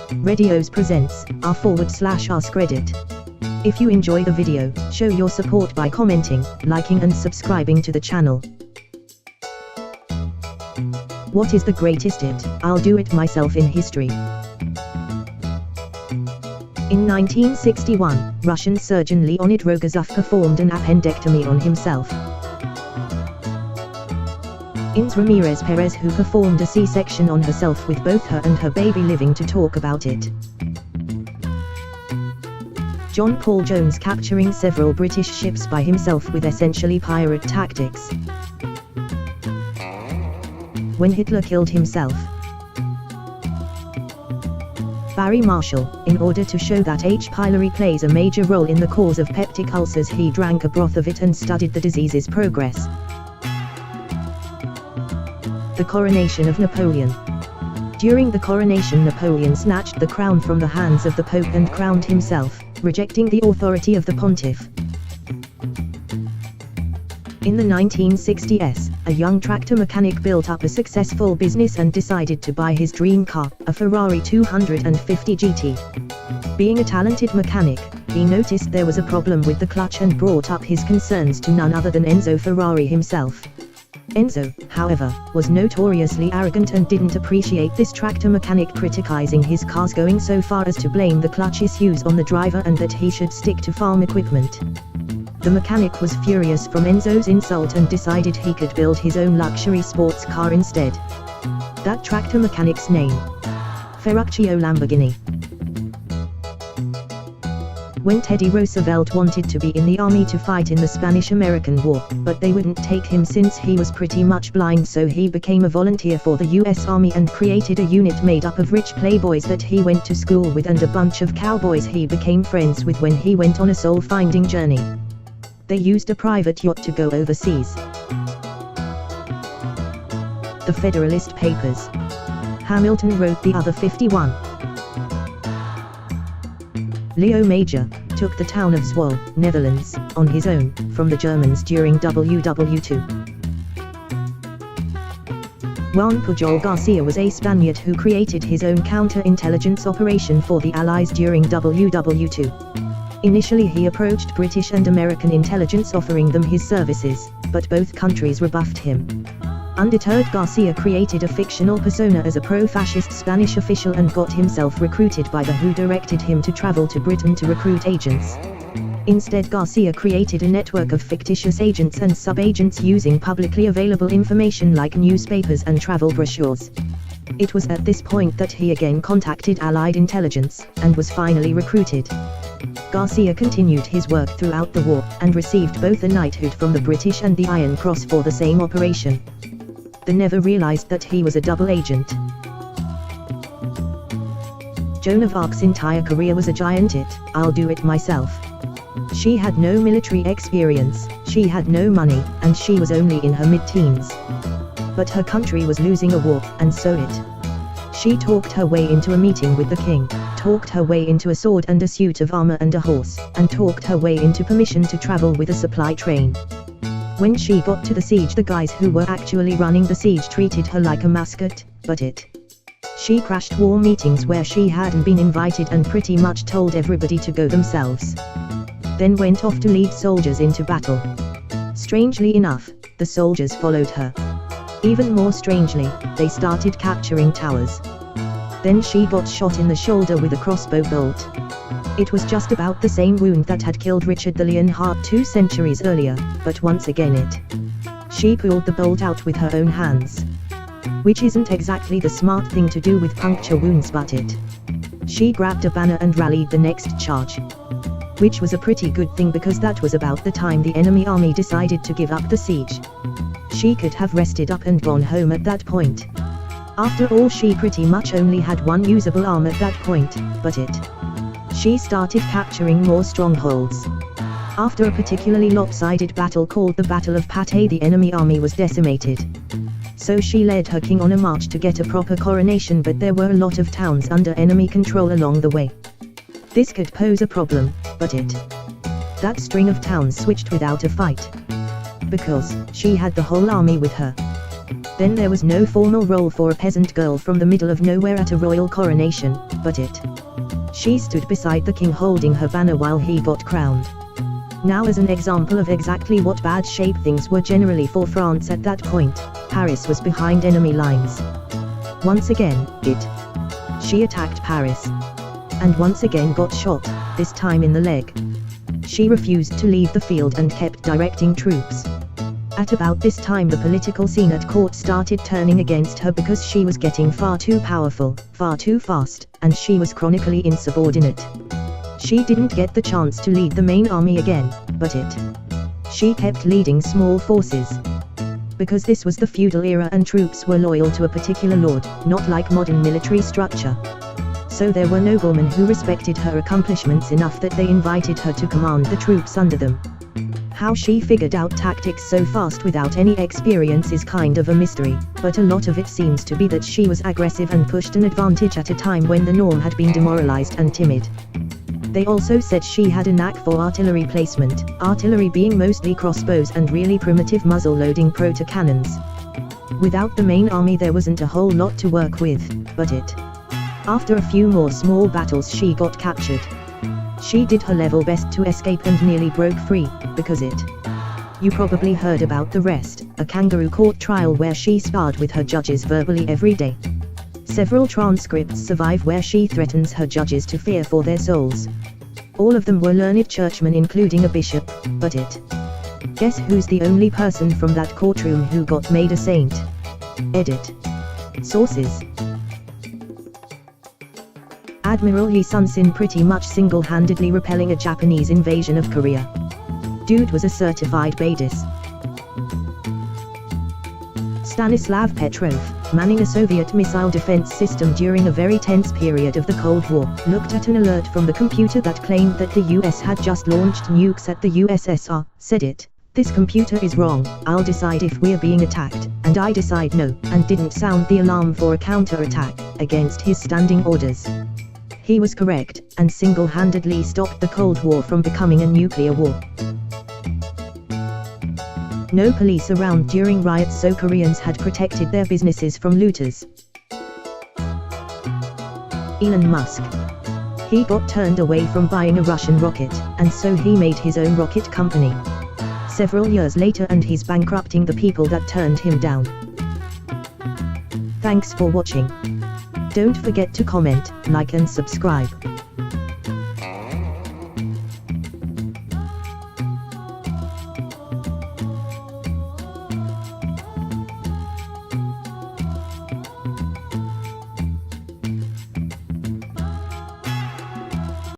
Reddeos presents r/AskReddit. If you enjoy the video, show your support by commenting, liking and subscribing to the channel. What is the greatest I'll do it myself in history? In 1961, Russian surgeon Leonid Rogozov performed an appendectomy on himself. Ines Ramirez Perez, who performed a C-section on herself with both her and her baby living to talk about it. John Paul Jones capturing several British ships by himself with essentially pirate tactics. When Hitler killed himself. Barry Marshall, in order to show that H. pylori plays a major role in the cause of peptic ulcers, he drank a broth of it and studied the disease's progress. The coronation of Napoleon. During the coronation, Napoleon snatched the crown from the hands of the Pope and crowned himself, rejecting the authority of the pontiff. In the 1960s, a young tractor mechanic built up a successful business and decided to buy his dream car, a Ferrari 250 GT. Being a talented mechanic, he noticed there was a problem with the clutch and brought up his concerns to none other than Enzo Ferrari himself. Enzo, however, was notoriously arrogant and didn't appreciate this tractor mechanic criticizing his cars, going so far as to blame the clutch issues on the driver and that he should stick to farm equipment. The mechanic was furious from Enzo's insult and decided he could build his own luxury sports car instead. That tractor mechanic's name? Ferruccio Lamborghini. When Teddy Roosevelt wanted to be in the army to fight in the Spanish-American War, but they wouldn't take him since he was pretty much blind, so he became a volunteer for the US Army and created a unit made up of rich playboys that he went to school with and a bunch of cowboys he became friends with when he went on a soul-finding journey. They used a private yacht to go overseas. The Federalist Papers. Hamilton wrote the other 51. Leo Major took the town of Zwolle, Netherlands, on his own, from the Germans during WW2. Juan Pujol Garcia was a Spaniard who created his own counterintelligence operation for the Allies during WW2. Initially he approached British and American intelligence offering them his services, but both countries rebuffed him. Undeterred, Garcia created a fictional persona as a pro-fascist Spanish official and got himself recruited by the WHO, directed him to travel to Britain to recruit agents. Instead, Garcia created a network of fictitious agents and sub-agents using publicly available information like newspapers and travel brochures. It was at this point that he again contacted Allied intelligence, and was finally recruited. Garcia continued his work throughout the war, and received both a knighthood from the British and the Iron Cross for the same operation. They never realized that he was a double agent. Joan of Arc's entire career was a giant I'll do it myself. She had no military experience, she had no money, and she was only in her mid-teens. But her country was losing a war, and so she talked her way into a meeting with the king, talked her way into a sword and a suit of armor and a horse, and talked her way into permission to travel with a supply train. When she got to the siege, the guys who were actually running the siege treated her like a mascot, but she crashed war meetings where she hadn't been invited and pretty much told everybody to go themselves. Then went off to lead soldiers into battle. Strangely enough, the soldiers followed her. Even more strangely, they started capturing towers. Then she got shot in the shoulder with a crossbow bolt. It was just about the same wound that had killed Richard the Lionheart 2 centuries earlier, but once again she pulled the bolt out with her own hands. Which isn't exactly the smart thing to do with puncture wounds, but she grabbed a banner and rallied the next charge. Which was a pretty good thing, because that was about the time the enemy army decided to give up the siege. She could have rested up and gone home at that point. After all, she pretty much only had one usable arm at that point, but she started capturing more strongholds. After a particularly lopsided battle called the Battle of Patay, the enemy army was decimated. So she led her king on a march to get a proper coronation, but there were a lot of towns under enemy control along the way. This could pose a problem, but that string of towns switched without a fight. Because she had the whole army with her. Then there was no formal role for a peasant girl from the middle of nowhere at a royal coronation, but it. She stood beside the king holding her banner while he got crowned. Now, as an example of exactly what bad shape things were generally for France at that point, Paris was behind enemy lines. Once again, she attacked Paris. And once again got shot, this time in the leg. She refused to leave the field and kept directing troops. At about this time the political scene at court started turning against her because she was getting far too powerful, far too fast, and she was chronically insubordinate. She didn't get the chance to lead the main army again, but she kept leading small forces. Because this was the feudal era and troops were loyal to a particular lord, not like modern military structure. So there were noblemen who respected her accomplishments enough that they invited her to command the troops under them. How she figured out tactics so fast without any experience is kind of a mystery, but a lot of it seems to be that she was aggressive and pushed an advantage at a time when the norm had been demoralized and timid. They also said she had a knack for artillery placement, artillery being mostly crossbows and really primitive muzzle-loading proto-cannons. Without the main army there wasn't a whole lot to work with, but after a few more small battles she got captured. She did her level best to escape and nearly broke free, because you probably heard about the rest, a kangaroo court trial where she sparred with her judges verbally every day. Several transcripts survive where she threatens her judges to fear for their souls. All of them were learned churchmen including a bishop, but guess who's the only person from that courtroom who got made a saint? Edit. Sources. Admiral Lee Sun-sin pretty much single-handedly repelling a Japanese invasion of Korea. Dude was a certified badass. Stanislav Petrov, manning a Soviet missile defense system during a very tense period of the Cold War, looked at an alert from the computer that claimed that the US had just launched nukes at the USSR, said "This computer is wrong, I'll decide if we're being attacked," and I decide no, and didn't sound the alarm for a counter-attack, against his standing orders. He was correct, and single-handedly stopped the Cold War from becoming a nuclear war. No police around during riots, so Koreans had protected their businesses from looters. Elon Musk. He got turned away from buying a Russian rocket, and so he made his own rocket company. Several years later and he's bankrupting the people that turned him down. Thanks for watching. Don't forget to comment, like and subscribe.